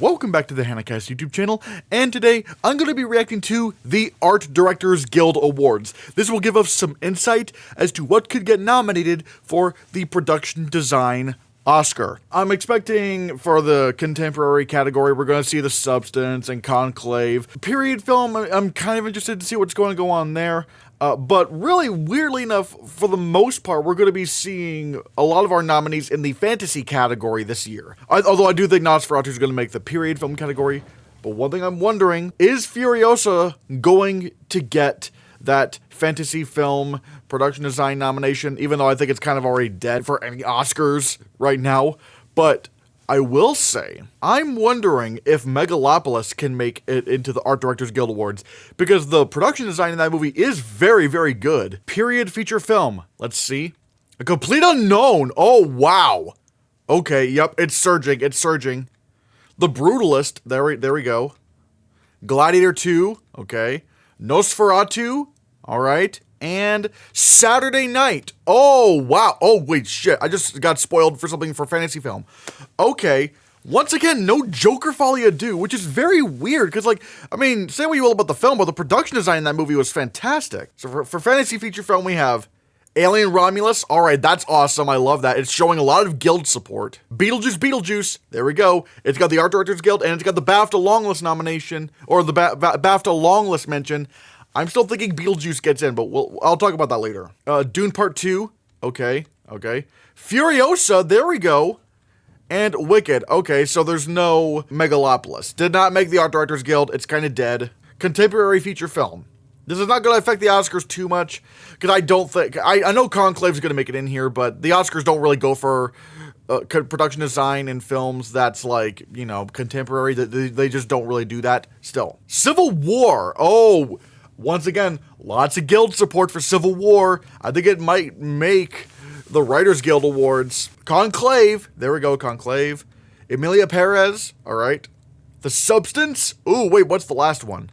Welcome back to the Hannahcast YouTube channel, and today I'm going to be reacting to the Art Directors Guild Awards. This will give us some insight as to what could get nominated for the Production Design Oscar. I'm expecting for the contemporary category, we're going to see The Substance and Conclave. Period film, I'm kind of interested to see what's going to go on there. But really, weirdly enough, for the most part, we're going to be seeing a lot of our nominees in the fantasy category this year. Although I do think Nosferatu is going to make the period film category. But one thing I'm wondering, is Furiosa going to get that fantasy film production design nomination? Even though I think it's kind of already dead for any Oscars right now. But I will say, I'm wondering if Megalopolis can make it into the Art Directors Guild Awards, because the production design in that movie is very, very good. Period feature film. Let's see. A Complete Unknown. Oh, wow. Okay, yep, it's surging, it's surging. The Brutalist. There we go. Gladiator 2. Okay. Nosferatu. All right. And Saturday Night. Oh, wow. Oh, wait, shit. I just got spoiled for something for fantasy film. Okay. Once again, no Joker Folie à Deux, which is very weird because, like, I mean, say what you will about the film, but the production design in that movie was fantastic. So for fantasy feature film, we have Alien Romulus. All right, that's awesome. I love that. It's showing a lot of guild support. Beetlejuice. There we go. It's got the Art Directors Guild, and it's got the BAFTA Longlist nomination, or the BAFTA Longlist mention. I'm still thinking Beetlejuice gets in, but I'll talk about that later. Dune Part 2. Okay. Furiosa. There we go. And Wicked. Okay, so there's no Megalopolis. Did not make the Art Directors Guild. It's kind of dead. Contemporary feature film. This is not going to affect the Oscars too much, because I don't think... I know Conclave's going to make it in here, but the Oscars don't really go for production design in films that's, like, you know, contemporary. They just don't really do that still. Civil War. Oh... Once again, lots of guild support for Civil War. I think it might make the Writers Guild Awards. Conclave. There we go, Conclave. Emilia Perez. All right. The Substance. Ooh, wait, what's the last one?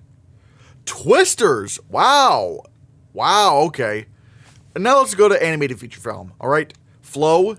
Twisters. Wow. Okay. And now let's go to animated feature film. All right. Flow.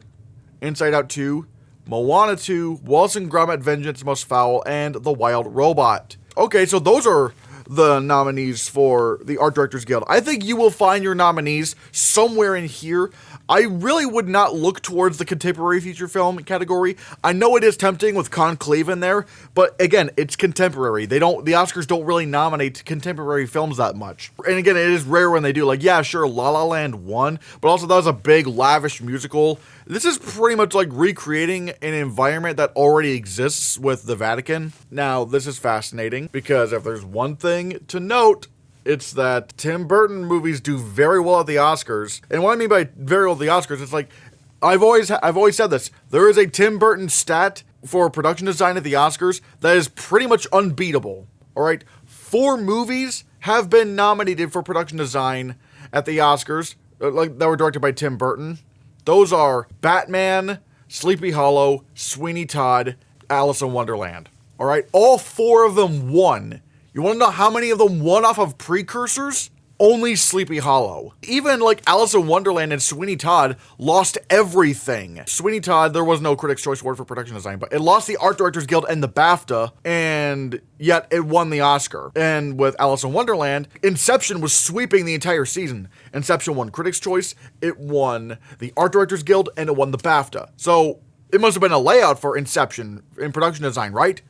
Inside Out 2. Moana 2. Wallace and Gromit: Vengeance Most Foul. And The Wild Robot. Okay, so those are the nominees for the Art Directors Guild. I think you will find your nominees somewhere in here. I really would not look towards the contemporary feature film category. I know it is tempting with Conclave in there, but again, it's contemporary. The Oscars don't really nominate contemporary films that much. And again, it is rare when they do. Like, yeah, sure, La La Land won, but also that was a big, lavish musical. This is pretty much like recreating an environment that already exists with the Vatican. Now, this is fascinating because if there's one thing to note, it's that Tim Burton movies do very well at the Oscars. And what I mean by very well at the Oscars, it's like, I've always said this. There is a Tim Burton stat for production design at the Oscars that is pretty much unbeatable. All right, 4 movies have been nominated for production design at the Oscars, like that were directed by Tim Burton. Those are Batman, Sleepy Hollow, Sweeney Todd, Alice in Wonderland. All right, all 4 of them won. You want to know how many of them won off of precursors? Only Sleepy Hollow. Even like Alice in Wonderland and Sweeney Todd lost everything. Sweeney Todd, there was no Critics' Choice Award for production design, but it lost the Art Directors Guild and the BAFTA, and yet it won the Oscar. And with Alice in Wonderland, Inception was sweeping the entire season. Inception won Critics' Choice, it won the Art Directors Guild, and it won the BAFTA. So it must have been a layout for Inception in production design, right?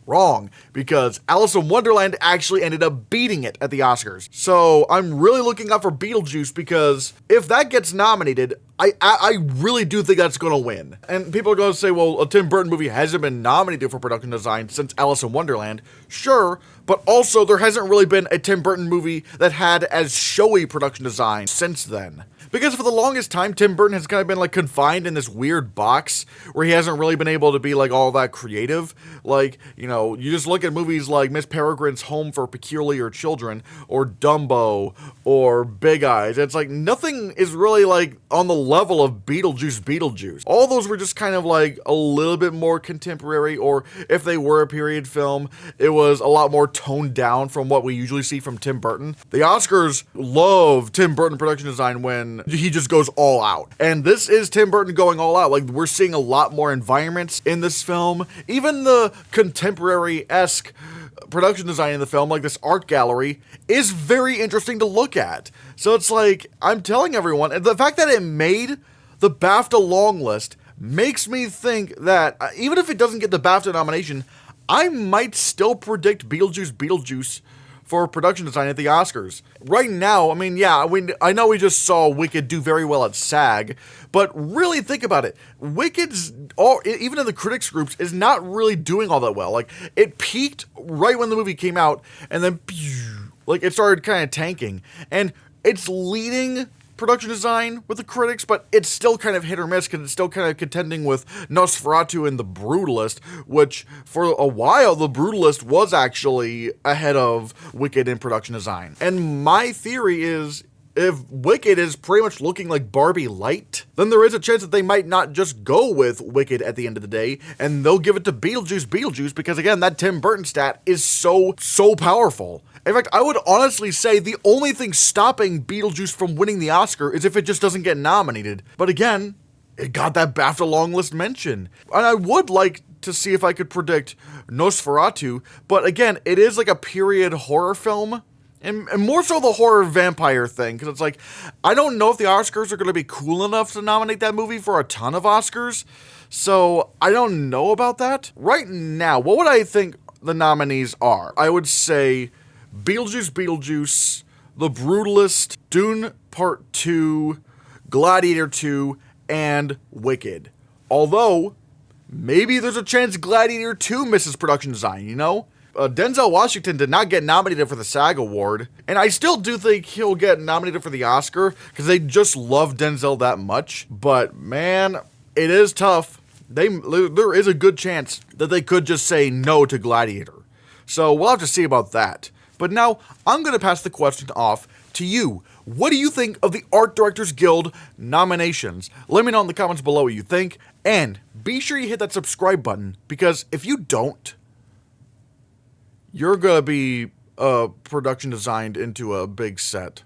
Wrong, because Alice in Wonderland actually ended up beating it at the Oscars. So I'm really looking out for Beetlejuice, because if that gets nominated, I really do think that's going to win. And people are going to say, well, a Tim Burton movie hasn't been nominated for production design since Alice in Wonderland. Sure, but also there hasn't really been a Tim Burton movie that had as showy production design since then. Because for the longest time, Tim Burton has kind of been like confined in this weird box where he hasn't really been able to be like all that creative. Like, you know, you just look at movies like Miss Peregrine's Home for Peculiar Children or Dumbo or Big Eyes. It's like nothing is really like on the level of Beetlejuice. All those were just kind of like a little bit more contemporary, or if they were a period film, it was a lot more toned down from what we usually see from Tim Burton. The Oscars love Tim Burton production design when he just goes all out. And this is Tim Burton going all out. Like, we're seeing a lot more environments in this film. Even the contemporary-esque production design in the film, like this art gallery, is very interesting to look at. So it's like, I'm telling everyone, and the fact that it made the BAFTA long list makes me think that even if it doesn't get the BAFTA nomination, I might still predict Beetlejuice for production design at the Oscars. Right now, I mean, yeah, I know we just saw Wicked do very well at SAG, but really think about it. Wicked's, even in the critics groups, is not really doing all that well. Like, it peaked right when the movie came out, and then, like, it started kind of tanking. And it's leading production design with the critics, but it's still kind of hit or miss because it's still kind of contending with Nosferatu and The Brutalist, which for a while The Brutalist was actually ahead of Wicked in production design. And my theory is, if Wicked is pretty much looking like Barbie light, then there is a chance that they might not just go with Wicked at the end of the day, and they'll give it to Beetlejuice, because again, that Tim Burton stat is so powerful. In fact, I would honestly say the only thing stopping Beetlejuice from winning the Oscar is if it just doesn't get nominated. But again, it got that BAFTA long list mention. And I would like to see if I could predict Nosferatu, but again, it is like a period horror film. And more so the horror vampire thing, because it's like, I don't know if the Oscars are going to be cool enough to nominate that movie for a ton of Oscars, so I don't know about that. Right now, what would I think the nominees are? I would say Beetlejuice, The Brutalist, Dune Part 2, Gladiator 2, and Wicked. Although, maybe there's a chance Gladiator 2 misses production design, you know? Denzel Washington did not get nominated for the SAG Award, and I still do think he'll get nominated for the Oscar, because they just love Denzel that much, but man, it is tough. There is a good chance that they could just say no to Gladiator. So we'll have to see about that. But now, I'm going to pass the question off to you. What do you think of the Art Directors Guild nominations? Let me know in the comments below what you think, and be sure you hit that subscribe button, because if you don't, you're going to be production designed into a big set.